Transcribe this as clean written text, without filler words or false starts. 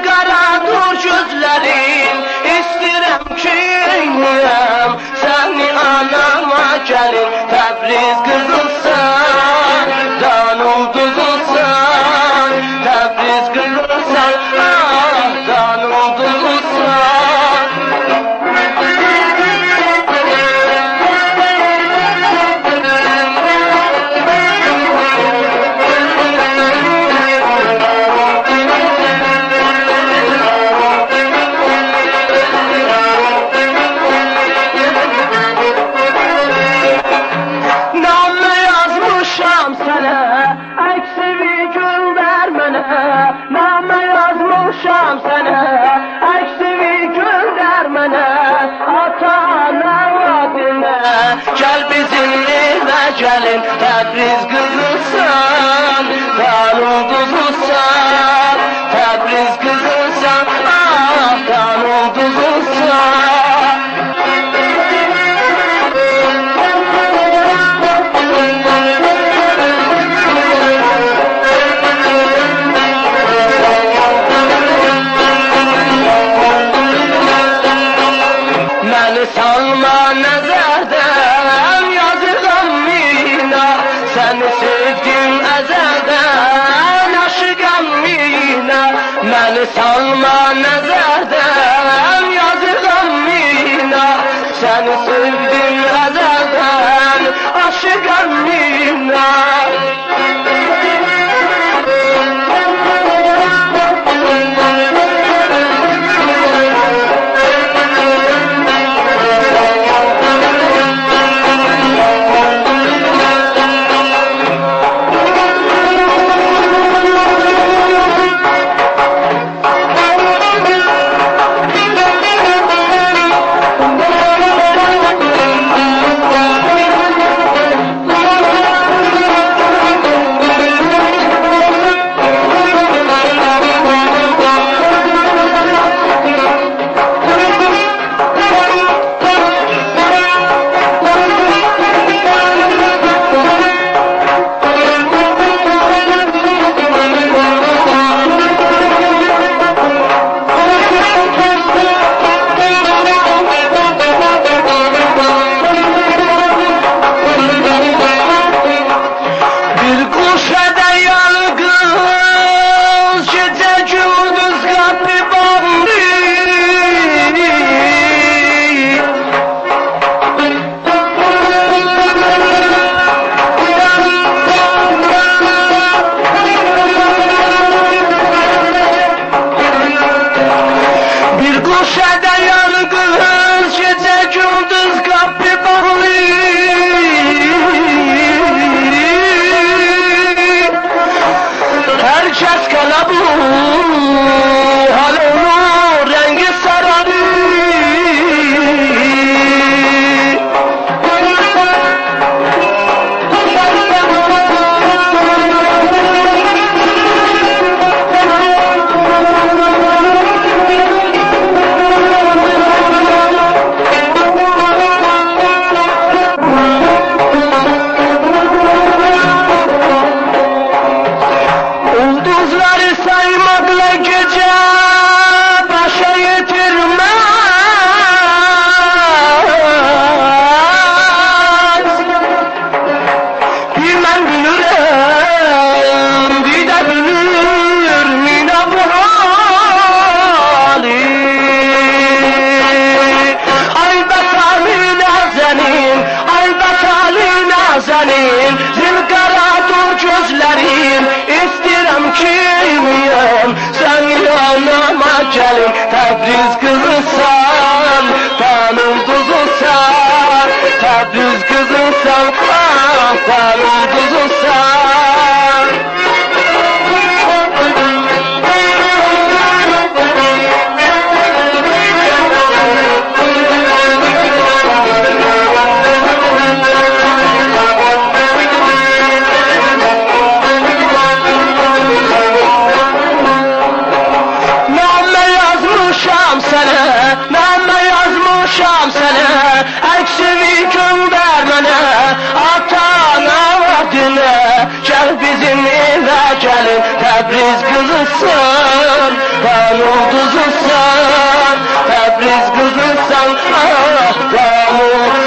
qaradır gözlərin, İstirəm ki eyniyəm səni anama gəlin. Təbriz qızılsan, dan ulduzulsan, Təbriz qızılsan, ah, dan ulduzulsan. Namə yazmışam sənə, əksini göndər mənə, ata-ana vadinə. Gəl bizim evə gəlin, Təbriz qızılsan, dan ulduzulsan, Təbriz qızılsan, ah, dan ulduzulsan. Salma nəzərdən, yazıqam mina, səni sevdim əzəldən, aşıqam mina. Məni salma nəzərdən, yazıqam mina, səni sevdim əzəldən, aşıqam mina. Gəlin Təbriz qızılsan, dan ulduzulsan, Təbriz qızılsan, ah, dan ulduzulsan. Əksini göndər mənə, ata-ana Gel bizim evə gəlin, Təbriz qızısan, sən ulduzusan, Təbriz qızısan, ah, sən ulduzusan.